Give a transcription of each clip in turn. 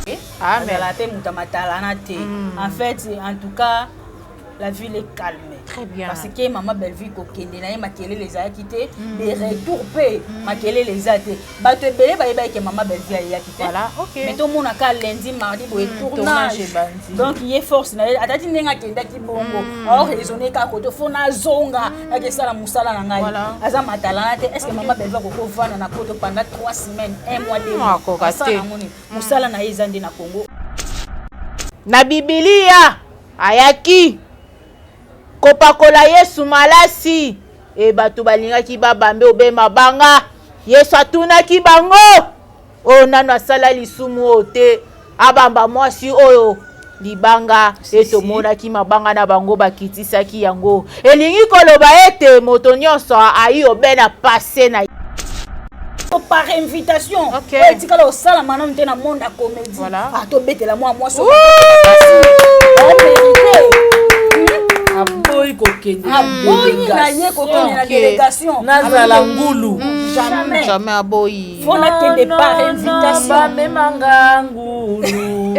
mais la paix mutamatalana. En fait, en tout cas, la ville est calme. Très bien. Parce que maman Belleville kokende na makele les a quitté des retours pe makele les a té bato belé ba que maman Belleville a quitté. Voilà, OK. Mais tout monde a lundi mardi pour tournage. Donc il est force na atati ndenga kenda ki bongo. Alors raisonner ka koto fona zonga que ça la musala na ngai. Aza matalana té est-ce que maman Belleville ko vana na koto pendant 3 semaines, 1 mois de mois. Ça na moni musala na ezandi na Congo. Na Biblia ayaki kopakola Yesu malasi e bato balingaki babambe obema banga Yesu atunaki bango o nano asala lisumu ote abamba mwasi oyo libanga etomonaki mabanga na bango bakitisaki yango elingi koloba ete moto nyonso ayi obena passe na par invitation. OK. Ouais, tu as au salle maintenant tu na monde à comédie. Voilà. Ah to bête la moi sur. En vérité. Aboy kokende. Aboy na ye kokende na délégation. Nazala ngulu. Jamais aboyi. Faut na kende par invitation. Ba memanga ngulu.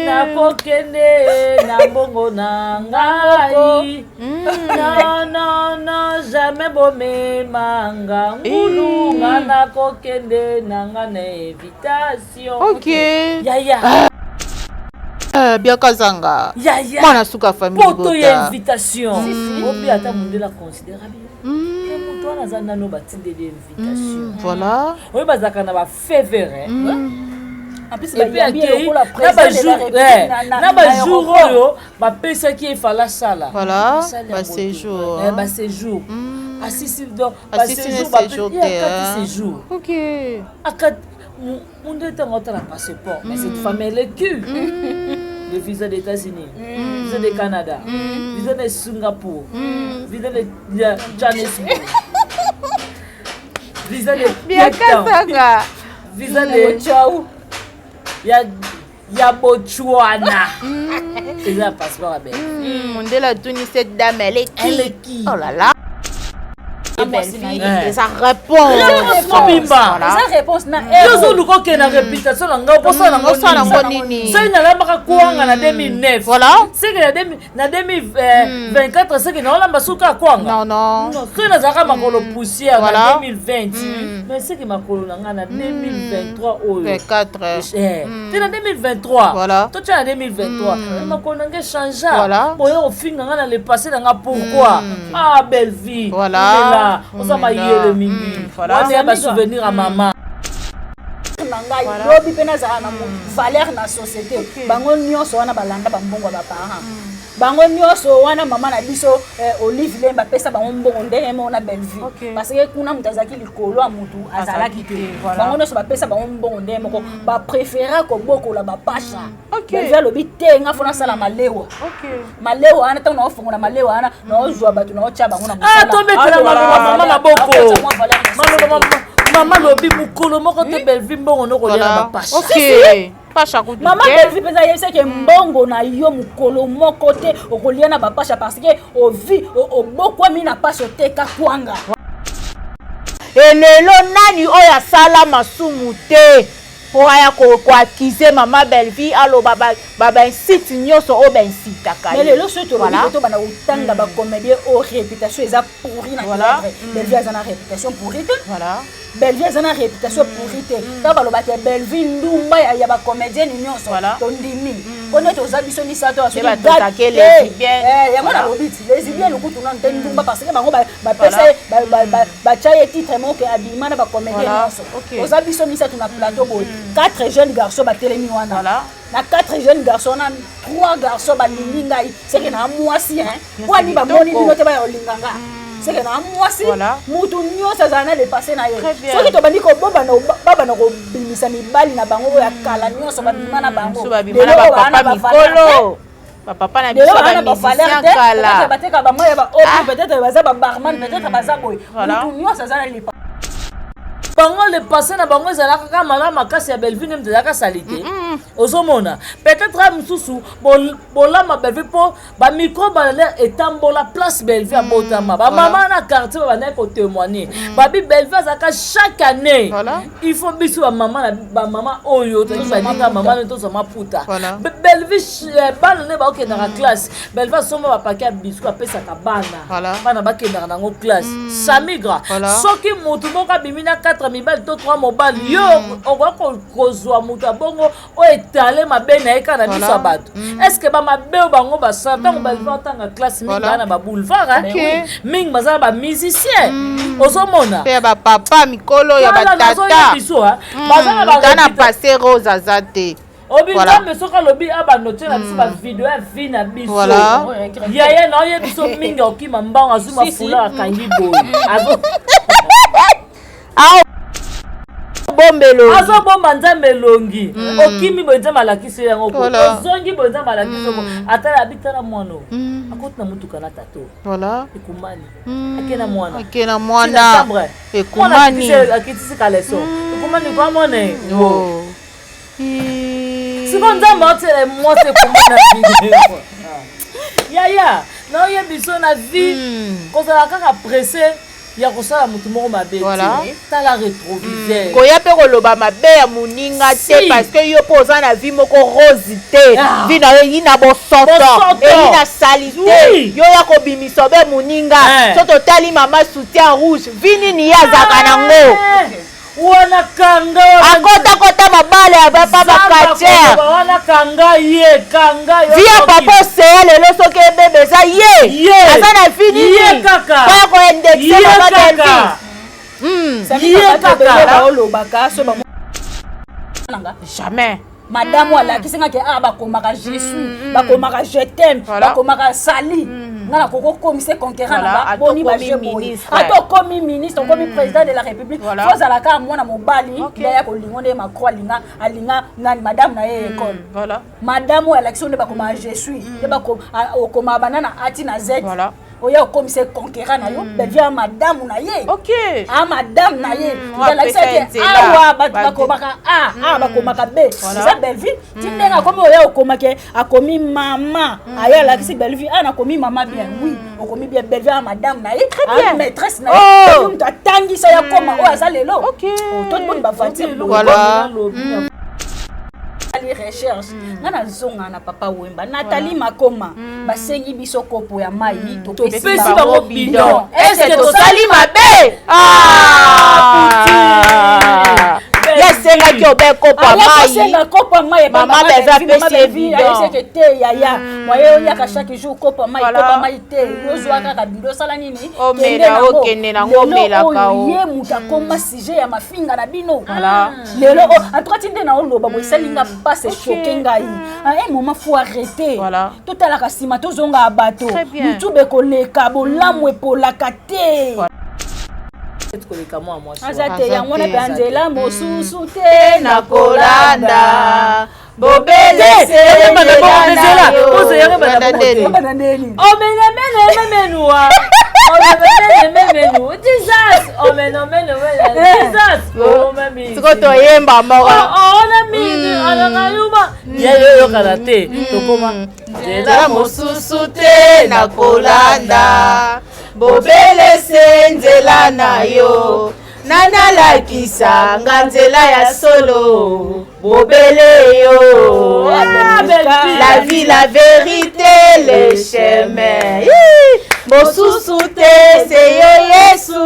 Na kokende na bongo na ngai. Non, jamais bomé manga ngulu ngana kokende na ngana invitation. OK. Yaya. Bien kazanga. Yaya. Mwana suka famille Poto bota. ya invitation. Obi ata mundela considérable. Et muto na zana no batinde de invitation. Voilà. Obi bazaka na ba faveur. En plus Et puis na ba jour oyo ba pesa ki fala sala. Voilà. Ba séjour. Ba séjour. Assisi donc ba séjour séjour. OK. Akat mon temps on a passeport mais cette femme elle est cul. Le visa des États-Unis, visa du Canada, visa de Singapour, visa de Johannesburg. Visa de Biakazanga. Visa de Ciao. Ya Botswana. C'est un passeport à belle. Mondela tuni cette dame elle est qui? Elle est qui? Oh là là. belle fille. Et ça répond. Ça réponse na Yozo luko ke na réputation na nga poso na ngo nini. Ça na la baka kuanga na 2009. Voilà. C'est que na 2024 c'est que na la basuka kuanga. Non. C'est na zaka makolo poussière na 2020. Mais c'est que makolo na nga na 2023 oyo. 24. C'est na 2023. Voilà. Toi tu es en 2023. Makolo na nga changer. Voilà. Boyo ofinga nga na le passé na nga pourquoi? Ah belle vie. Voilà. On s'en va y le mingi. Voilà. On a un souvenir à maman. lobi pena za na valeur na société bango nyonso wana balanda bambongo ba parents bango nyonso wana mama na biso Olive Lemba pesa bango mbongo ndenge mona belle vie parce que kuna mutazaki likolo a mutu azalaki te bango nyonso ba pesa bango mbongo ndenge moko ba préférer ko boko la ba pasha belle vie lobi te nga fona sala malewa malewa ana tango na ofongola malewa ana na ozwa batu na ocha bango na musala tombe tala mama maboko Maman lobi mukolo moko te belle vie mbongo no kolia ba pasha. OK. Pasha kutu. Maman belle vie penza yebisa ke mbongo na yo mukolo moko te okolia na ba pasha parce que o vi o bokwa mi na pasha te ka kwanga. Elelo nani oya sala masumu te. Oya ko accuser maman belle vie allo baba incite nyoso o ben incite ka. Mais lelo soto lo to bana utanga ba comédien o réputation eza pourri na théâtre. Belle vie a na réputation pourri. Voilà. Belle vie a na réputation pourri te. Ta baloba ke belle vie ndumba ya ba comédien nyonso. To ndimi. Kono to zabiso ni sato aso ba totaké les bien. Ya mona lobiti les bien le kutu na ndumba parce que bango ba pesa ba chaye titre mo ke abima na ba comédien nyonso. To zabiso ni sato na plateau boy. 4 jeunes garçons batelemi wana. Voilà. Na 4 jeunes garçons na 3 garçons balingi ngai. C'est que na mwasi hein. Wani ba moni bino te ba olinganga. C'est que na mwasi mutu nyosa zana le passer na ye. Soki to bandi ko baba na ko bimisa mibali na bango ya kala nyoso ba bima na bango. Ba bima na ba papa mikolo. Papa na biso ba musicien kala. Peut-être ba moya ba peut-être ba za ba barman peut-être ba za boy. Mutu nyosa zana le bango le passé na bango ezalaka kaka malamu makasi ya Belleville nde ezalaka salite ozomona peut-être a mosusu bolama Belleville mpo bamicro balale etambola place Belleville abotama bamama na quartier babandaki kotémoigner babi Belleville azalaka chaque année il faut biso bamama oyo toki baninga mama ne tozama puta Belleville bana ne baokendaka classe Belleville asomba bapake ya biscuit apesaka bana bakendaka nango classe samigra soki motu moko abimi na 4 mibali to 3 mobali yo okoki kozwa motu abongo oyo etale mabe na ye kaka na biso ya bato estce bamabe oyo bango basala ntango Belleville otanga classe mingi baa na baboulevard mingi baza na bamusicien ozomona mpe ya bapapa mikolo ya batata baza na pase rose aza te obingambe soki alobi abanotie na biso bavideo ya vi na biso yaya na oye biso mingi okima mbango azuma fula akangi boye bombelo azobomba nzambe elongi okimi boye nzambe alakisi yango ozongi boye nzambe alakisi yango atala abitala mwana akoti na mutuka na tato ekumani ake na mwana ekumani akitisi kaleso ekumani kwa mwana siko nzambe otele mwasi ekumana yaya na oye biso na vie kozala kaka presse ya kosala mutu moko mabe tala rétroviseur koya mpe koloba mabe ya moninga te parce que yo mpo oza na vie moko rose te vi na yo eyi na bosoto eyi na sali te yo ya kobimisa obe moninga so totali mama soutien rouge vi nini ye azalaka nango wana kanga akota mabale ya bapa bakatiere wana kanga ye kanga via papa oseya lelo soki ebebe eza ye aza na fi nini oya koindexe mama delfi jamais madame alakisingaki bakomaka je suis bakomaka je t'aime bakomaka sali ngana kokokomisa conquérant na boni baje boye ata okomi ministre okomi président de la république ozalaka mwana mobali ya kolingo nde Macron alinga nani madame na ye école madame oyo alakisi nde bakomaka je suis nde okoma banana ati na z oya okomise conquérant na yo Belleville madame na ye madame na ye alakisaki awa bakomaka bakomaka b eza Belleville tindenga akomi oya okomake akomi mama aya alakisi Belleville nakomi mama bien oui okomi bien Belleville madame na ye maîtresse na ye mutu atangisa ya koma oyo aza lelo totiboni bavantir recherche ngana zonga na papa Wemba Nathalie Makoma basengi biso kopo ya mai topesi bango bidon est-ce tosali mabe yasengaki obe kopo ya mai mama beza pesi bidon te yaya moye oyaka chaque jour kopo ya mai te yozwa kaka bidon osala nini okende nango omelaka ye mutu akoma sujet ya mafinga na bino lelo en tout cas tinde na oloba boye esalinga pase choqué ngai un moment faut arrêter totalaka nsima tozonga bato mutu bekoleka bolamu epolaka te aza te yango na mpe nzela mosusu te na kolanda omenemenememenua siko toyemba moko yeyokana te tokoma nzela mosusu te na kolanda bobelese nzela na yo nanalakisanga nzela ya solo bobele yo la vie la vérité le chemin mosusu te se yo Yesu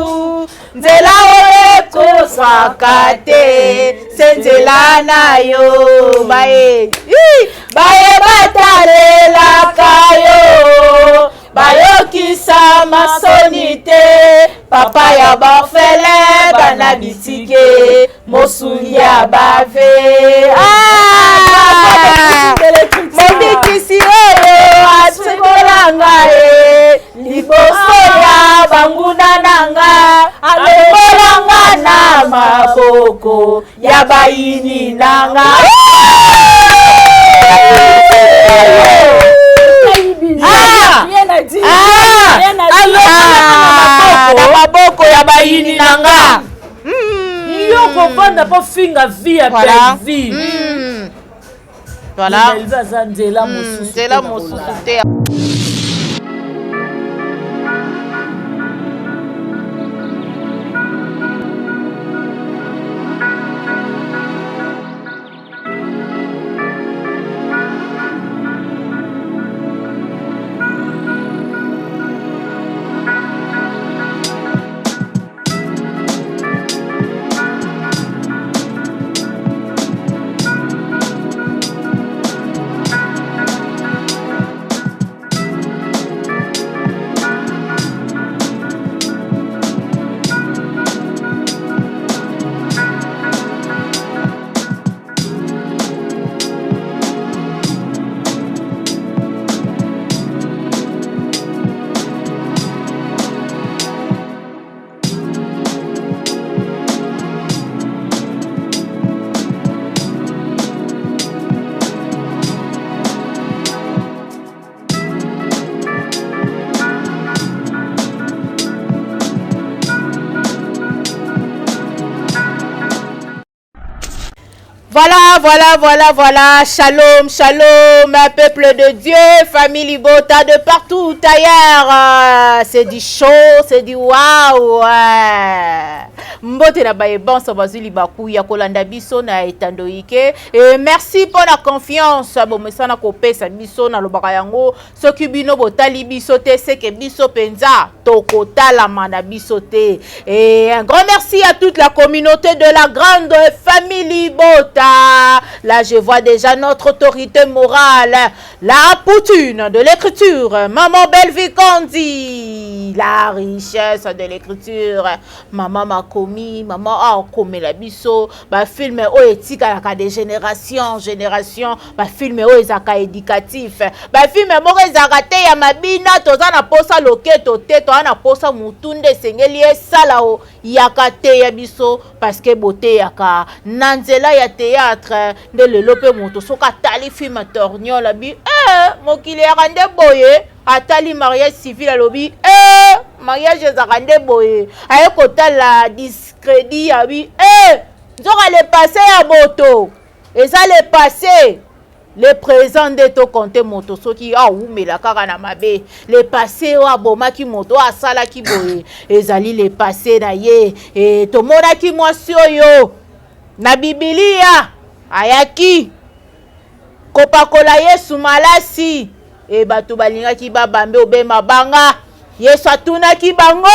nzela oyo ekosaka te se nzela na yo baye batalelaka yo bayokisa masoni te papa ya bafele bana bitike mosungi ya bave mobikisi oyo atikola ngai liboso ya banguna nanga alongolanga na maboko ya bayini nanga na maboko ya bayini nanga okovanda mpo finga vie ya belle-vie. Voilà. Nzela mosusu te. Voilà. Shalom, peuple de Dieu, famille Libota de partout ailleurs. C'est du chaud, c'est du waouh. Mbote na baye bon sabazuli baku ya kolanda biso na etandoike. Et merci pour la confiance. Bon mesana ko pesa biso na lobaka yango. Soki bino botali biso te seke biso penza tokotala manda biso te. Et un grand merci à toute la communauté de la grande famille Libota. Là, je vois déjà notre autorité morale, la poutine de l'écriture, Maman Belvikondi, la richesse de l'écriture, Maman Makomi, Maman Aokome la biso, ba film o etika la de génération, ba film o ezaka éducatif, ba film mo ezaka te ya mabina toza na posa loketo te to na posa mutunde sengeli esala o yakate ya biso parce que beauté yaka nanzela ya théâtre de lelope moto soka tali film tornio la bi mokili ya rande boye atali mariage civil alobi mariage ezaka nde boye aye kotala discrédit ya bi nzoka le passé ya moto eza le passé. Le présent de to compte moto soki oumela kaka na mabe le passé wa boma ki moto asala ki boye ezali le passé na ye et to mona ki mwasi oyo na Biblia ayaki kopakola Yesu malasi e bato balinga ki babambe obema banga Yesu atuna ki bango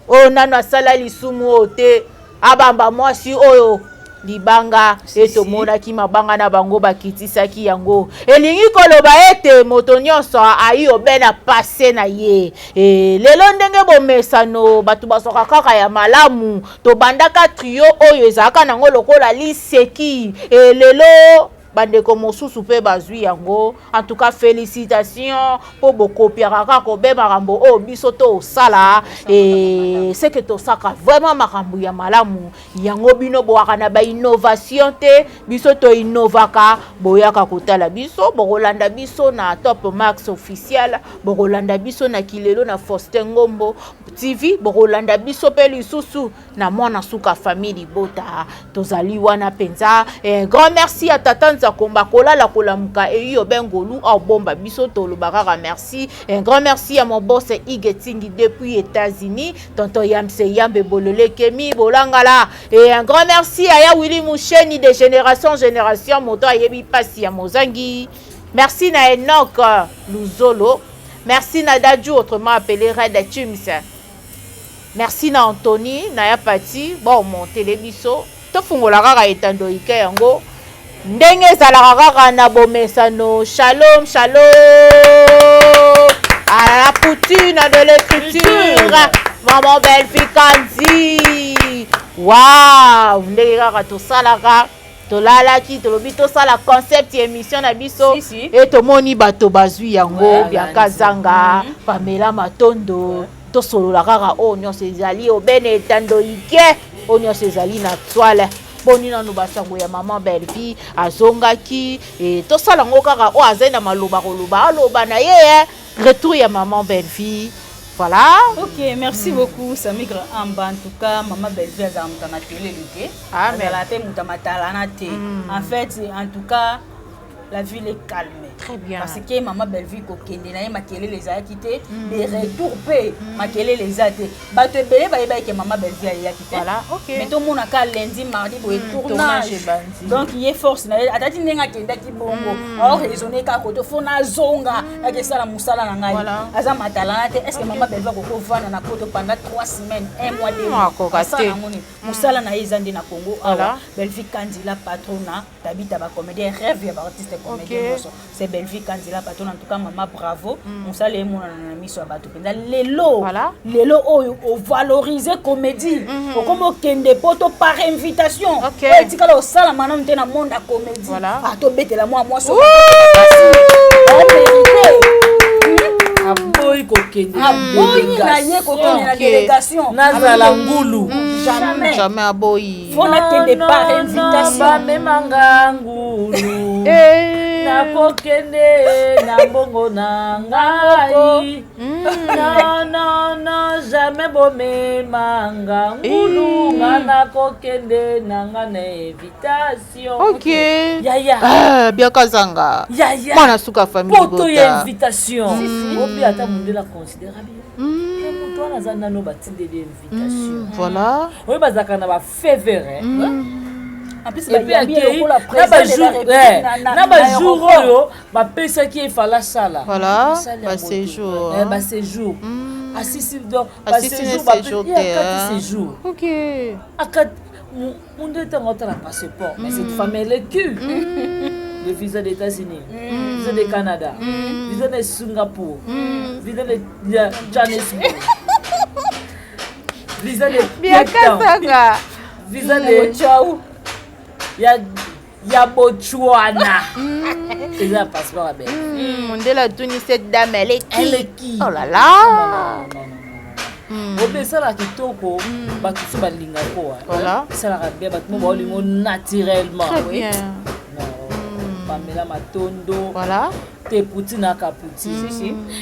o nano asala lisumu ote abamba mwasi oyo libanga eto mona ki mabanga na bango bakitisaki yango elingi koloba ete moto nyonso ayi obena passé na ye lelo ndenge bomesano batu basoka kaka ya malamu to bandaka trio oyo ezaka nango lokola liseki lelo bandeko mosusu pe bazwi yango. En tout cas félicitations pour beaucoup piaraka ko be marambo o biso to sala et c'est que to saka vraiment marambo ya malamu yango bino boaka na ba innovation te biso to innovaka boyaka kotala biso bokolanda biso na Top Max officiel bokolanda biso na Kilelo na Faustin Ngombo TV bokolanda biso pe lisusu na mwana suka famille Libota tozali wana penza et grand merci à Tatanza Komba kola la kolamuka et yo bengolu au bomba biso tolo bakara merci. Un grand merci à mon boss Igetingi depuis États-Unis, tonton Yamse Yambe Bolole Kemi Bolangala et un grand merci à ya Willy Moucheni de génération en génération moto ayebi pasi ya Mozangi. Merci na Enoch Luzolo. Merci na Dadju autrement appelé Red Chums. Merci na Anthony na ya Pati bon mon télébiso to fungola kaka etando ike yango ndenge ezalaka kaka na bomesano. Shalom à la poutine de l'écriture Maman Belvikondi. Waouh ndenge kaka tosalaka tolalaki tolobi tosala concept émission na biso et tomoni bato bazwi yango biaka zanga Pamela Matondo tosolola kaka o nyonso ezali obene etando ike o nyonso ezali na toile boni na nubasango ya Maman Belvi azongaki et tosalango kaka o azenda maloba koloba aloba na ye retour ya Maman Belvi Voilà. Ok, merci beaucoup Samira Amba. En tout cas, maman Belle-Vie a zamutana télé luté. Ah mais la télé mutamatala na té. En fait, en tout cas, la ville est calme. Très bien. Parce que maman Belle-Vie ko kende na makele les a quitté, des retours pe makele les a té. Ba te belé ba que maman Belle-Vie a quitté. Voilà, OK. Mais tout monde a lundi, mardi pour tournage. Donc il est force na atati nenga kenda ki bongo. Alors raisonner ka ko to fona zonga ya que ça la musala na ngai. Aza matala na té. Est-ce que maman Belle-Vie ko vana na koto pendant 3 semaines, 1 mois de musala na izandi na Congo. Alors Belle-Vie Kandila patrona tabita ba comédien rêve ya ba artiste comédien. C'est Belle-Vie Kandila patron en tout cas maman bravo musala e mona na miso ba to penza lelo lelo o valoriser comédie o comme kende poto par invitation et tikala o sala manam te na monde a comédie a to betela moi so on mérité aboyi kokende na ye kokende na délégation nazala ngulu jamais aboyi faut na kende par invitation memanga ngulu nakokende na mbongo na ngai non jamais bomemanga ngulu nga nakokende na nga na invitation yaya biaka zanga mwana suka famille poto ya invitation obi ata mundela considérable moto wana aza nano batindeli invitation voilà oyo bazalaka na bafevere na bajour oyo bapesaki efala sala baséjour asisi baséjour munde ntango otala passeport mais cette femme elle est cul le visa des États-Unis visa de Canada visa de Singapour visa de Johannesburg visa de biakazanga visa de Chao ya Botswana eza passeport abe mondela tuni cette dame elle est qui oh là là obesala kitoko bato so balinga ko esalaka bien bato mo baolingo naturellement bamela matondo te puti na kaputi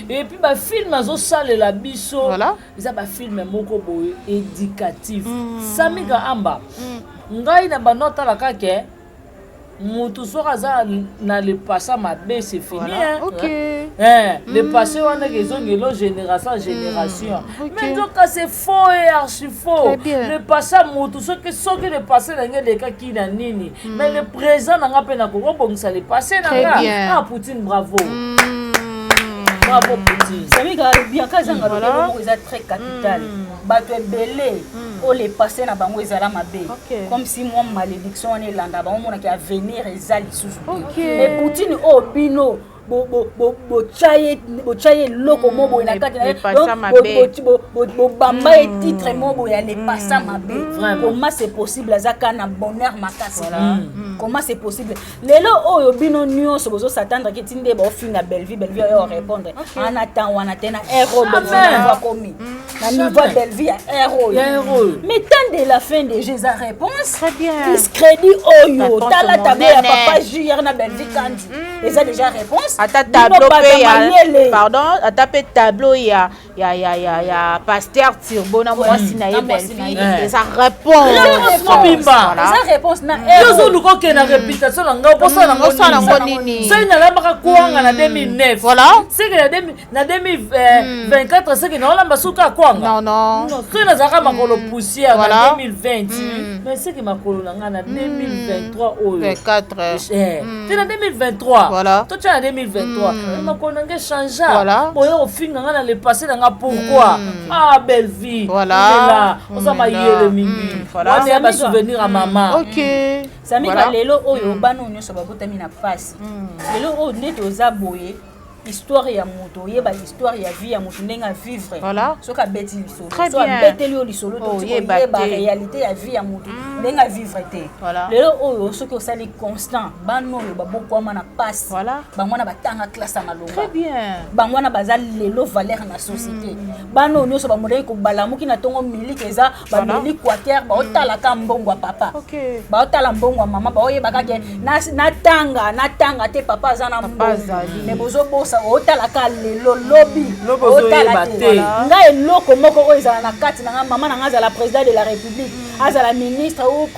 et puis bafilme azosalela biso eza bafilme moko boye éducatif Samira Amba ngai na banotala kake mutu soka aza na le passé mabe c'est fini le passé wana kezongelo génération en génération mais donc c'est faux et archi faux le passé mutu soki le passé nanga lekaki na nini mais le présent nanga pe na kokobongisa le passé nanga Poutine bravo bravo Poutine Samira biaka zanga lokelo moko eza très capital bato ebele o le passé na bango ezala mabe comme si moi malédiction on elanda bango mona ki avenir ezali susu mais Poutine o bino bochaye loko mobo na kati na bamba et titre mobo ya le passa mabe comment c'est possible azaka na bonheur makasi comment c'est possible lelo oyo bino nyonso bozo s'attendre que tinde ba finga Belle-Vie yo répondre en attend wana tena héros ba komi na niveau Belle-Vie ya héros mais tant de la fin de Jésus réponse très bien discrédit oyo tala tabé ya papa Juyer na Belle-Vie kandi eza déjà réponse ata tableau pe ya pardon ata pe tableau ya pasteur Turbo na mwasi na ye Belle-Vie eza réponse eza réponse na yozo luko ke na réputation na nga posa na ngo nini c'est na lamba kwanga na 2009 voilà c'est que na 2024 c'est que na lamba suka kwanga non c'est na zaka makolo poussière na 2020 mais c'est que makolo na nga na 2023 oyo 24 c'est na 2023 voilà toi tu as 2023 makolo nga changea boyo ofinga nga na le passé na nga pourquoi Belle-Vie voilà on ça m'a yele mingi voilà on a souvenir à maman OK Samira lelo oyo bano nyonso babotami na pasi lelo oyo neti oza boye histoire ya moto yeba histoire ya vie ya moto ndenga vivre soka beti lisolo so beteli yo lisolo to yeba réalité ya vie ya moto ndenga vivre te lelo oyo soki osali constant bano oyo babokwama na pasi bangwana batanga classe na longa très bien bangwana baza lelo valeur na société bano nyonso bamodai ko balamuki na tongo miliki eza bameli quater baotala ka mbongo ya papa baotala mbongo ya mama baoyeba kake na tanga te papa aza na mbongo mais bozo bosa ça otala ka lelo lobby otala te nga eloko moko oyo ezala na kati na nga mama na nga azala président de la république azala ministre ou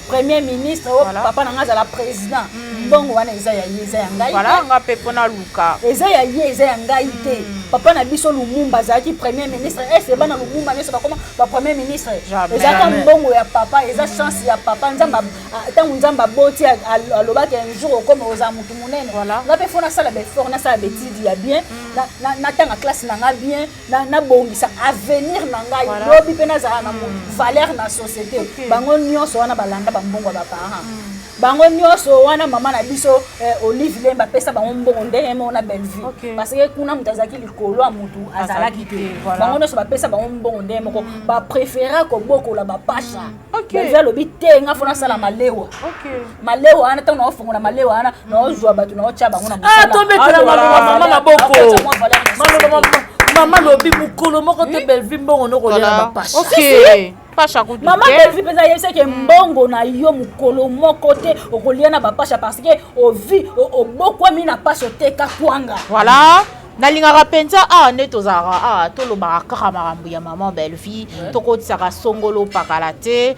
premier ministre ou papa na nga azala président mbongo wana eza ya ye eza ya ngai voilà nga pe pona luka eza ya ye eza ya ngai te papa na biso Lumumba azalaki premier ministre ese bana Lumumba nyonso bakoma ba premier ministre ezaka mbongo ya papa eza chance ya papa nzamba ntango nzamba boti alobaki un jour okoma oza mutu munene nga mpe fo nasala befort nasala betidi ya bien natanga classe na nga bien nabongisa avenir na ngai lobi mpe nazala na valeur na société bango nyonso wana balanda bambongo ya baparent bango nyonso wana mama na biso Olive Lemba pesa bango mbongo ndenge mo na Belleville parce que kuna mutu azalaki likolo ya mutu azalaki te bango nyonso bapesa bango mbongo ndenge moko bapréféra kobokola bapasha Belleville alobi te nga fo nasala malewa malewa wana ntango naofongola malewa wana naozwa bato naotya bango na tobetela mama na boko mama lobi mukolo moko te Belleville mbongo nokolela bapasha mama Belleville mpenza yebisa ke mbongo na yo mukolo moko te okolia na bapasha parce que ovi obokwami na pasha oteka kwanga voilà nalingaka mpenza nde tozalaka tolobaka kaka makambo ya mama Belleville tokotisaka songolo pakala te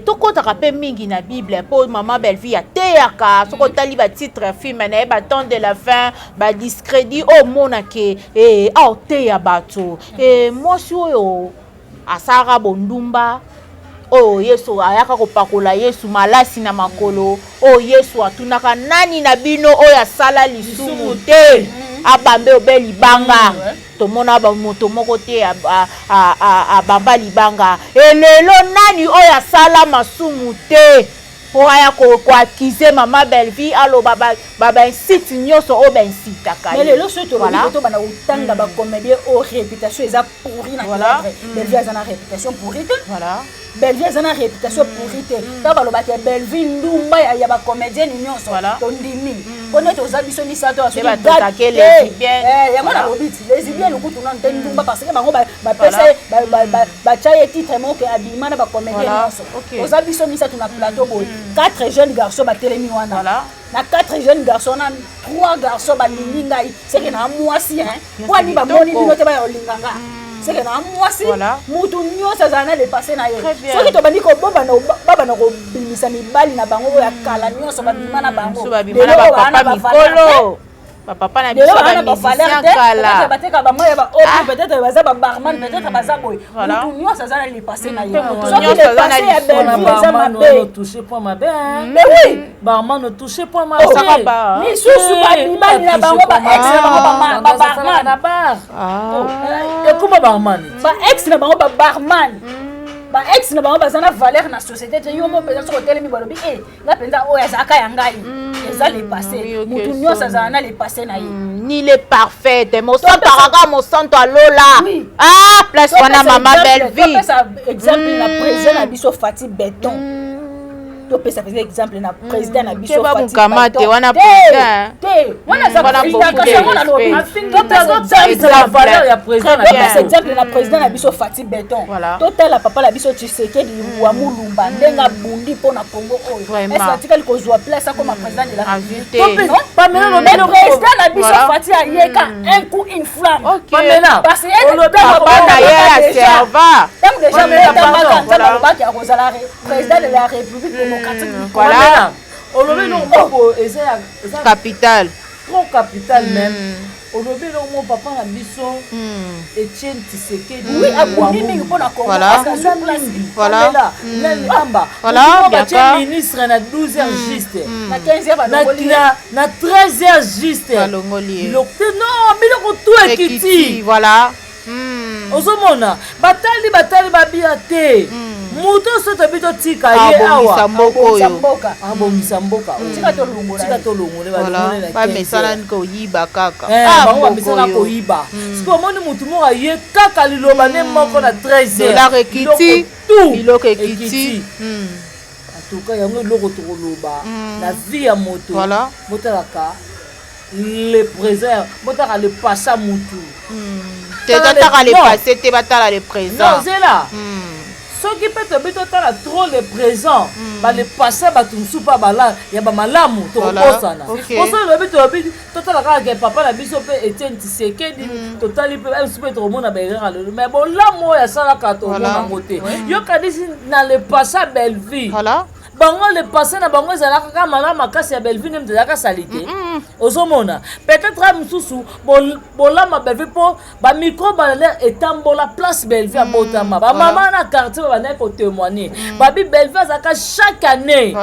tokotaka mpe mingi na bible mpo mama Belleville ateyaka soki otali batitre filme na ye batemps de la fin badiscrédit omonake oteya bato mwasi oyo asalaka bondumba oyo Yesu ayaka kopakola Yesu malasi na makolo oyo Yesu atunaka nani na bino oyo asala lisumu te abambe obe libanga tomona moto moko te abamba libanga elelo nani oyo asala masumu te po aya koakize mama Belleville aloba bainsite nyonso oyo bainsitaka mais lelo soki tolobi to bana kotanga bacomédien o réputation eza pourri na théâtre Belleville aza na réputation pourri te Belleville aza na réputation pourri te ta balobaki Belleville ndumba ya bacomédienne nyonso tondimi pone toza biso misato yango nalobi ti lesibien lokutu nano te ndumba parce que bango bapesa batya ye titre moko abima na bacomédien nyonso toza biso misato na plateau boye 4 jeunes garçons batelemi wana na 4 jeunes garçons na 3 garçons balingi ngai seke na mwasi po ani bamoni bino te bayolinga nga seke na mwasi mutu nyonso azala na dépassé na ye soki tobandi kobaba na kobimisa mibali na bango oyo akala nyonso babima na bango papa na biso ba musicien kala bateka ba moya ba peut-être baza ba barman peut-être baza boy mutu nyonso azala li passer na ye soki le passer ya Belleville eza mabe toucher point mabe mais oui barman ne toucher point mabe ni susu ba mibali na bango ba ex na bango ba barman na bar ekuma barman ba ex na bango ba barman ba ex na bango baza na valeur na société te yo mo mpenza soki otelemi balobi nga mpenza oyo azalaka ya ngai eza le passé mutu nyonso azala na le passé na ye ni le parfaite mosanto akaka mosanto alola place wana mama Belleville topesa exemple na président na biso Fati Beton topesa exemple na président na biso Fati Beton wana président te wana za exemple na président na biso Fati Beton totala papa na biso Tshisekedi wa Mulumba ndenga bundi pona Congo oyo est-ce atikali kozwa place comme président de la République le président na biso Fati ayeka un coup une flamme parce que papa na ye aserva tant déjà le président de la République voilà olobi longo eza capital trop capital même olobi longo papa na biso Etienne Tshisekedi oui abundi mingi pona Congo parce que ça place voilà même amba voilà bien ministre na 12h juste na 15h na 13h juste balongoli non biloko tout ekiti voilà ozomona batali babia te mutu soto bito tika ye awa abongisa mboka tika tolongole bamesana koyiba kaka bango bamesana koyiba siko omoni mutu moko aye kaka liloba ne moko na 13h biloko ekiti atuka yango eloko tokoloba na vie ya moto botalaka le présent botalaka le passé mutu te tataka le passé te batala le présent non zela soki pe tobi totala trop le présent bale passé bato mosusu mpa ya bamalamu tokokosana poso lobi totala kaka ke papa na biso mpe Etienne Tshisekedi totali mpe mosusu mpe tokomona baerreur lelo mais bolamu oyo asalaka tomona yango te yokanisi na le passé ya Belleville bango le passé na bango ezalaka kaka malamu makasi ya Belleville nde ezalaka sali te ozomona peut-être a mosusu bolama Belleville mpo bamicro balale etambola place Belleville abotama bamama na quartier babandaki kotémoigner babi Belleville azalaka chaque année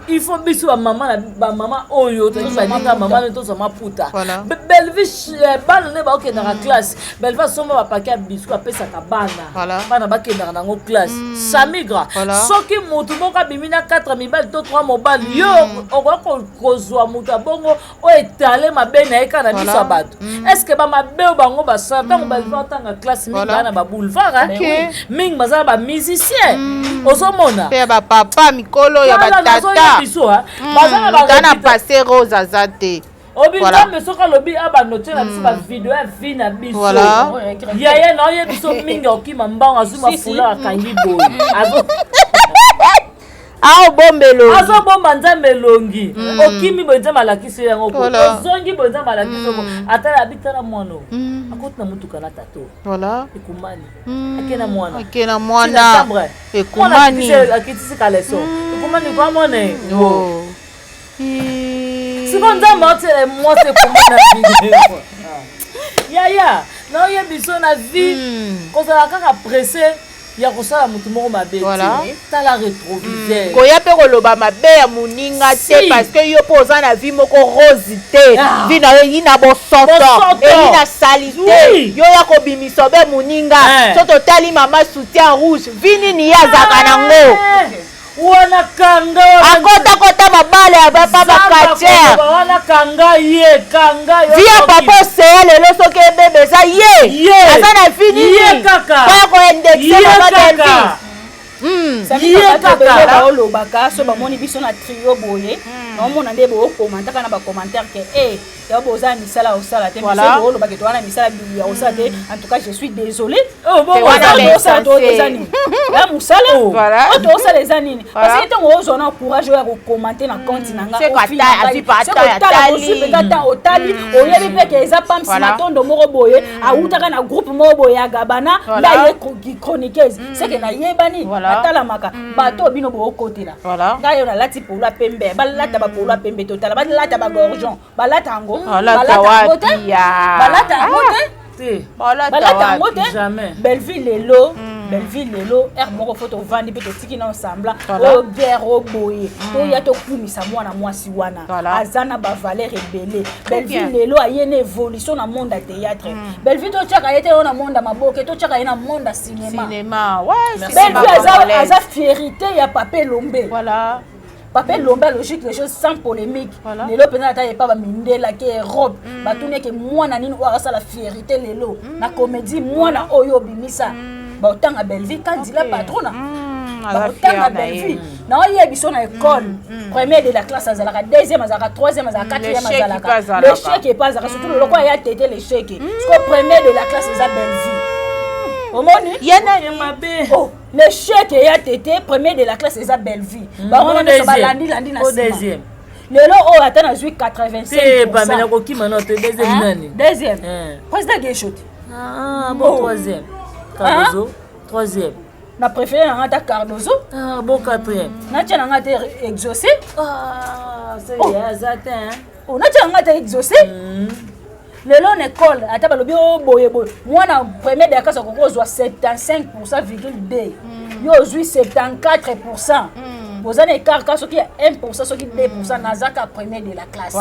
il faut biso bamama oyo toki baninga mama ne tozama puta Belleville bana ne baokendaka classe Belleville asomba bapake ya biscuit apesaka bana bakendaka nango classe samigra soki motu moko abimi na 4 mibali to 3 mobali yo okoki kozwa moto abongo oyo etale mabe na ye kaka na biso ya bato estce bamabe oyo bango basala ntango Belleville otanga classe mingi baa na baboulevard mingi baza na bamusicien ozomona mpe bapapa mikolo ya batata baza na passe rose aza te obinzambe soki alobi abanotie na biso bavideo ya vi na biso yaya na oye biso mingi okima mbango azuma fula akangi boye aobombelo azobomba nzambe elongi okimi boye nzambe alakisi yango ozongi boye nzambe alakisi yango ata abitala mwana akoti na mutuka na tato ekumani ake na mwana ekumani akitisi kaleso ekumani kwa mwana siko nzambe otele mwasi ekumana video yaya na oye biso na vie kozala kaka presse ya kosala mutu moko mabe te tala rétroviseur koya mpe koloba mabe ya moninga te parce que yo mpo oza na vie moko rose te vi na yo eyi na bosoto eyi na sali te yo ya kobimisa obe moninga so totali mama soutien rouge vi nini ye azalaka nango wana kanga akota mabale ya bapa bakatiere wana kanga ye kanga yo via papa oseya lelo soki ebebe eza ye aza na fini ye kaka oya koindexe mama Belleville sakabele baolobaka so bamoni biso na trio boye naomona nde bookomantaka na bacommentaire ke ya boza misala osala te biso boolobaka to wana misala ya osala te en tout cas je suis désolé osala to eza nini ya mosala oto osala eza nini parce que ntango ozwa na courage oyo ya kokomante na compte na nga otala kosupenza ntan otali oyebi mpe ke eza pamsi matondo moko boye autaka na groupe moko boye ya gabana nde aye chroniqueuse seke nayebani atalamaka bato bino bookotela ngai yo nalati polo ya pembe balata bapolo ya pembe totala balata bagorgon balata yango balata yango te Belleville lelo er moko fo tovandi mpe totiki na osambla oyo guerre oboye toya tokumisa mwana mwasi wana aza na bavaler ebele Belleville lelo aye na évolution na monde ya théâtre Belleville totyaka ye te yo na monde ya maboke totyaka ye na monde ya cinéma Belleville aza fierité ya Papa Lombe Papa Lombe logique les choses sans polémique lelo pena ata yepa bamindela ke robe batuni ke mwana nini oyo la fierité lelo na comédie mwana oyo bimisa baotanga Belleville kandila patrona baotanga Belleville na oyebi so na école première de la classe azalaka deuxième azalaka troisième azalaka quatrième azalaka le chèque est pas azalaka surtout loko ya tete le chèque parce que première de la classe eza Belleville omoni le chèque ya tete premier de la classe eza Belleville bango nyonso balandi na nsima lelo oyo ata nazwi 85% deuxième président Guéchoti bon troisième Cardozo troisième na préféré nanga ata Cardozo bon quatrième natia nanga te exaucé natia nanga te exaucé lelo na école ata balobi boye mwana premier de la classe okozwa 75,2 yo ozwi 74%. Vous avez écart soki ya 1% soki 2% nazaka premier de la classe.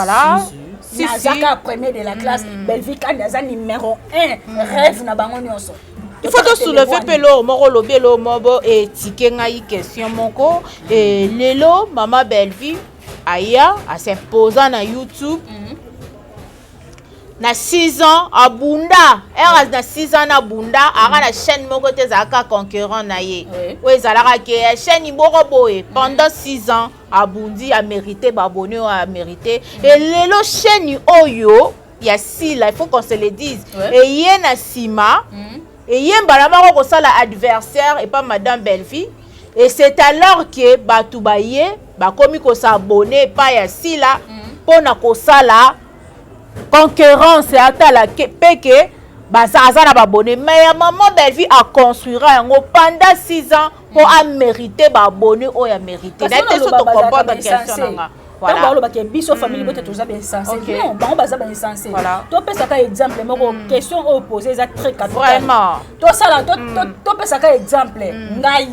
Nazaka premier de la classe. Belleville kandi aza numéro 1 rêve na bango nyonso. Il faut te soulever pelo moko lobi lo mobo et ticket ngai question moko et lelo mama Belleville aya a s'imposer na YouTube. Na 6 ans abunda eras na 6 ans na bunda ara na chaîne moko te zaka concurrent na ye oui zalaka ke chaîne moko boye pendant 6 ans abundi a mérité babonné a mérité et lelo chaîne oyo ya sila il faut qu'on se le dise et ye na sima et ye mbala mako ko sala adversaire et pas madame Belleville et c'est alors que bato baye bakomi ko s'abonner pa ya sila pona ko sala concurrence atala peke bazaza na babonné mais maman Belleville a construira yango pendant 6 ans pour a mériter babonné o ya mériter d'ailleurs so to comprendre question nga voilà donc ba ke biso famille bote toza bien sensé non bango baza bien sensé to pesa ka exemple moko question au poser ça très capital vraiment to sala to pesa ka exemple ngai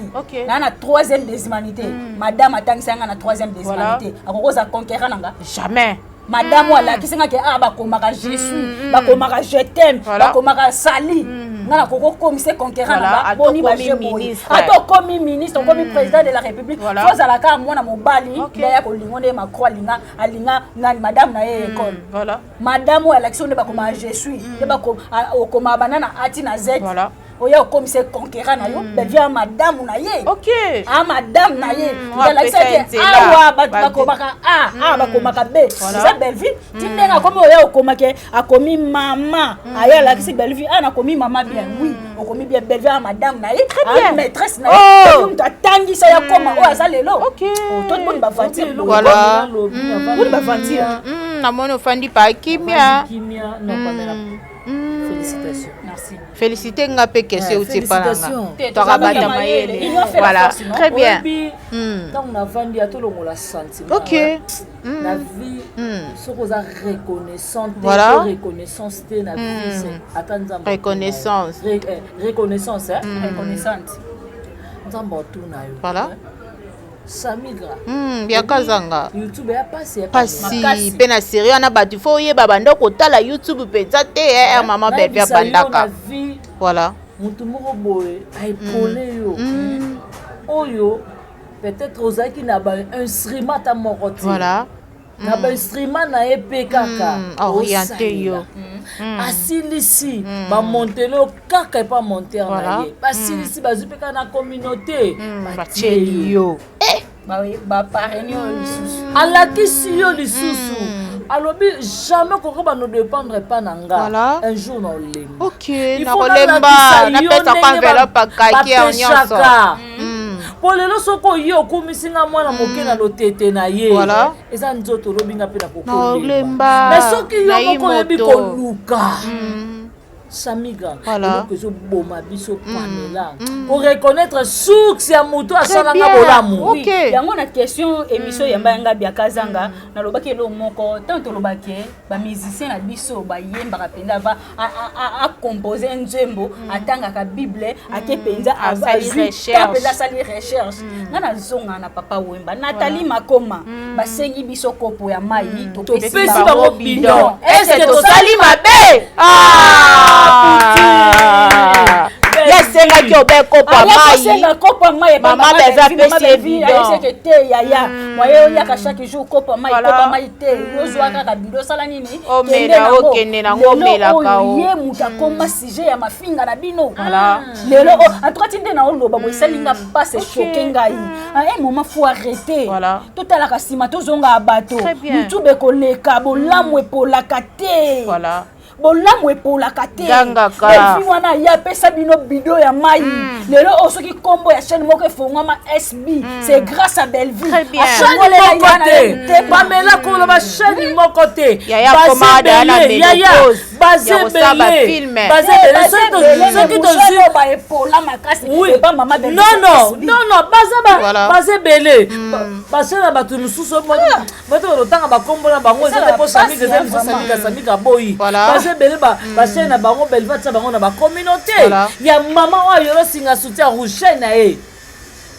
na 3e des humanités madame atangisa nga na 3e des humanités akokoza conquérir nanga jamais madame wala kisenga ke bakomaka je suis bakomaka je t'aime bakomaka sali ngana koko commissaire conquérant na boni ba ministre ato komi ministre komi président de la république fozala ka mwana mobali ya ko lingone Macron alinga ngani madame na ye école voilà madame wala kisonde bakomaka je suis de bako okoma banana ati na z voilà oya commissaire conquérant na yo Belleville madame na ye madame na ye ngala kisake awa bakomaka bakomaka b ça Belleville tindenga komi oya okomake akomi mama aya la kisi Belleville na komi mama bien oui okomi bien Belleville madame na ye maîtresse na ye mtu atangisa ya koma oya ça lelo tout le monde va vantir voilà on va vantir na mono fandi pa kimia non pas félicitations. Merci. Féliciter nga pe kese ou tseparanga. Torabata mayele. Voilà, très bien. Quand on a vendu à tout le monde la sentiment. OK. La vie ce qu'on a reconnaissante, voilà. Reconnaissance de la vie c'est attendre reconnaissance. Reconnaissance reconnaissante. Nzambo tuna yo. Voilà. Samigra. Biakazanga. YouTube ya passé. Pasi pena sérieux na batu fo yeba bando kotala YouTube penza te maman Belleville bandaka. Voilà. Mutu moko boye ay polé yo. Oyo peut-être ozaki na ba instrument ta moroti. Voilà. Na ba instrument na EP kaka orienté yo. Asilisi ba montelo kaka et pas monter en ailleurs. Asilisi bazupeka na communauté. Bacheli yo. Ba parrainer lisusu. Alakisi yo lisusu. Alobi jamais qu'on va nous dépendre pas nanga. Voilà. Un jour dans le OK, na kolemba na pesa pa envelope kaki en nyonso. Pour le soko yo kumisinga mwana moke na lotete na ye. Voilà. Eza nzoto robinga pe na kokolemba. Mais soki yo moko yebi ko luka. Samiga, voilà. Que je boma biso Pamela pour reconnaître source ya moto asalanga bolamu. Oui. Yango na question émission ya mbanga biakazanga na lobaki lo moko tant to lobaki ba musicien na biso ba yemba ka penda va a composer nzembo atanga ka bible ake penza a sali recherche ngana zonga na papa wemba Nathalie Makoma ba sengi biso kopo ya mai to pesi ba bidon est-ce que to sali mabe yesengaki obekopa mai mama Belleville apesi bidon te yaya moye oyaka chaque jour kopa mai te yozwaka ka bidon osala nini okende nango omelaka ye mutu akoma sujet ya mafinga na bino lelo en tinde na oloba boesalinga pase choke ngai un moment faut arrêter totalaka nsima tozonga bato mutu bekoleka bolamu epolaka te bolamu epolaka te Belleville wana ya pesa bino bido ya mai lelo osoki kombo ya chaîne moko efongwama SB c'est grâce à Belleville. Très bien. Pamela koloba chaîne moko te yaya komada na ménopause basé belé basé na bato mususu bato lotanga bakombo na bango ezate po samika boyi basé belé basé na bango Belleville tsa bango na ba communauté ya mama wa yoro singa soutien rouge na e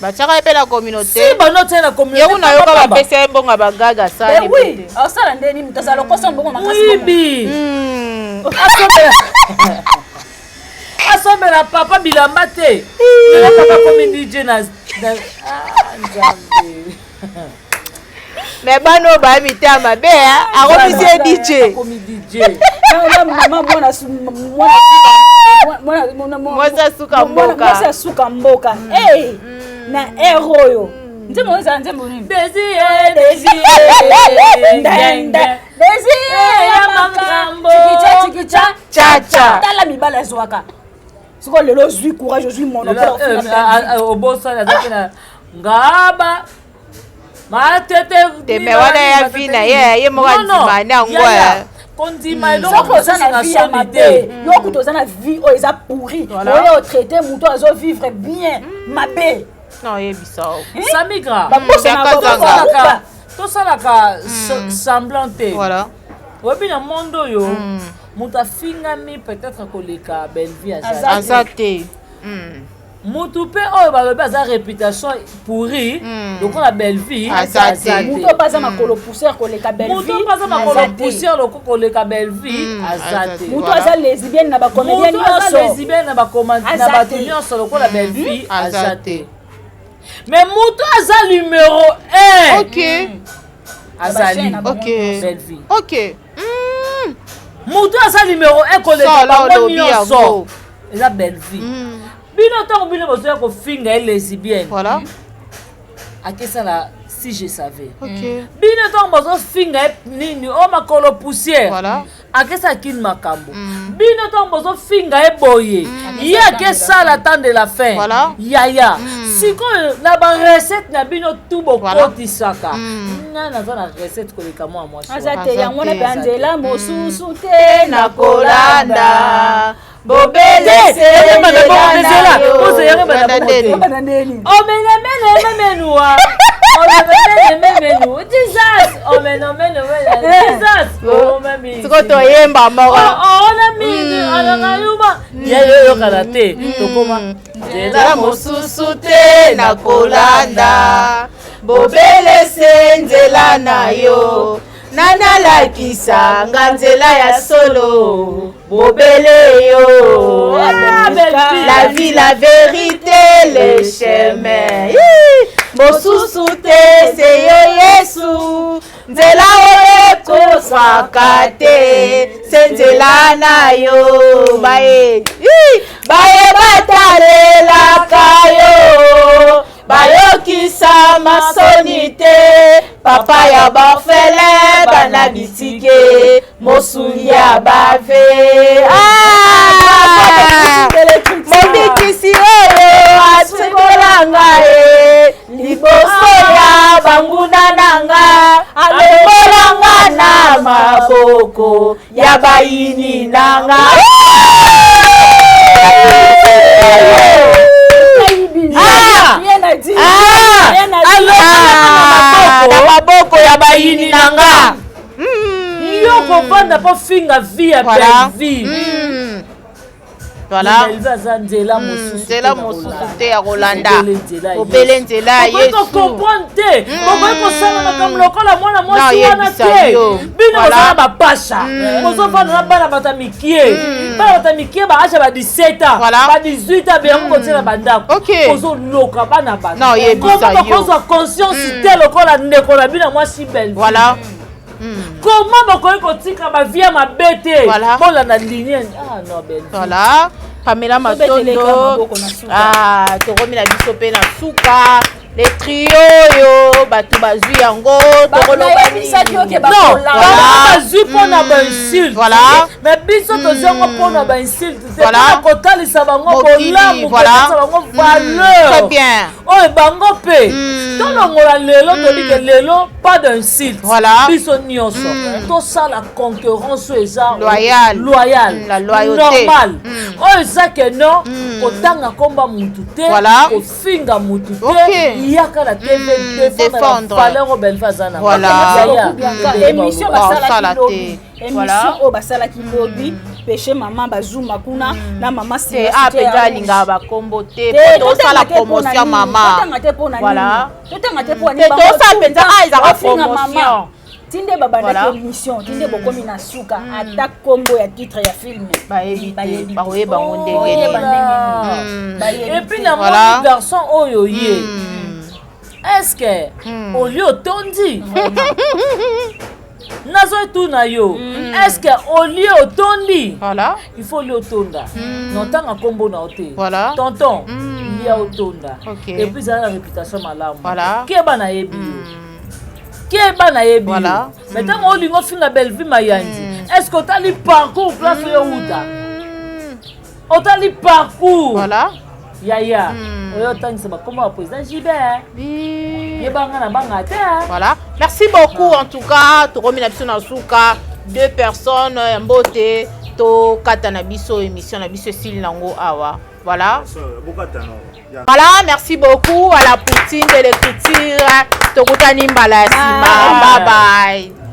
bachaka pe la communauté si banote na communauté yo na yoka ba pesa mbonga bagaga sali oui asala ndeni mutazalo kosa mbongo makasi oui asomela papa bilamba te papa comme DJ na Nzambe mais bano ba mité mabe akomisie DJ comme DJ mama mwana suka mboka na eroyo nzembo nini désir ya makambo chikicha tala mibala zwaka siko lelo zui courage zui mono obosa na ngaba matete teme wana ya vina ye moka ndima nangwa kondima eloko oza na vie ya mabe yokuta oza na vie oyo eza pourri oyo otraite moto azovivre bien mabe oyebisa samigra tosalaka semblant te oyebi na monde oyo moto afingami peut-être koleka belle-vie aza te mutu mpe oyo balobi aza réputation pourri lokola belle-vie mutu apaza makolo poussière koleka belle-vie mutu apaza makolo poussière loko koleka belle-vie aza te mutu aza lesbienne na bacomédien nyonso mutu aza lesbienne na bato nyonso lokola belle-vie aza te mais mutu aza numéro 1 azali belle-vie mutu aza numéro 1 koleka bango nyonso eza belle-vie bino ntango bino bozoya kofinga ye lesbienne akesala si je savais bino ntango bozofinga ye nini o makolo poussière akesala kini makambo bino ntango bozofinga ye boye ye akesala temps de la fin yaya sikoyo na barecette na bino tu bokotisaka nga naza na recette koleka mwa mwasi aza te yango wana mpe anzela mosusu te na kolanda bobele siko toyemba moko yeyokana te tokoma nzela mosusu te na kolanda bobelese nzela na yo nanalakisa nga nzela ya solo bobele yo la vie la vérité le chemin mosusu te se yo yesu nzela oyo ekoswaka te se nzela na yo baye batalelaka yo bayokisa masoni te papa ya bafele bana bitike mosuli ya bave mobikisi oyo atikolanga ye liboso ya banguna nanga alembolanga na maboko ya bayini nanga na maboko ya bayini nanga yo kovanda mpo finga vie ya belle-vie nzela mosusu te ya kolanda obele nzela ya yesu okomprendre te okoki kosala makambo lokola mwana mwasi wana te bino bozala bapasha bozofanda na bana bata mikie bana bata mikie baasha ba 17 ans ba 18 ans beyango kotiela bandako ozoloka bana bakozwa conscience te lokola ndeko na bino mwasi belle comment bakoki kotika bavie mabe te bolanda linie voilà pamela matondo tokomi na biso mpe na suka le trio oyo bato bazwi yango bazwi mpona bainsulte mais biso tozwi yango mpona bainsulte te mpona kotalisa bango bolamu kopesa bango valeur oyo bango mpe tolongola lelo tolike lelo pas d'insulte biso nyonso tosala concurrence oyo eza loyale normal oyo eza ke non kotanga komba mutu te kofinga mutu te yaka na TV défendre valeur au belle fazana émission émission oyo basalaki lobi péché maman bazuma kuna na mama si apeza alinga bakombo te tosala promotion mama voilà totanga te po tosala penza ezaka promotion tinde babandaki émission tinde bokomi na suka ata kombo ya titre ya film bakoyeba ngo ndenge et puis na moni garçon oyo ye est-ce que au lieu otondi nazo etuna yo est-ce que au lieu otondi il faut lieu otonda notanga kombo na ote tonton lia otonda et puis ça la réputation malamu keba na yebi keba na yebi mais tant olingo finga belle-vie mayandi est-ce que otali parcours place yo uta otali parcours Yaya. Oyo tangisa ba comment président Gilbert. Yebanga na banga te. Voilà. Merci beaucoup en tout cas. To remis na biso na suka 2 personnes mbote to kata na biso émission na biso style nango awa. Voilà. Voilà, merci beaucoup à la poutine de l'écriture. Tokutani mbala sima. Bye bye.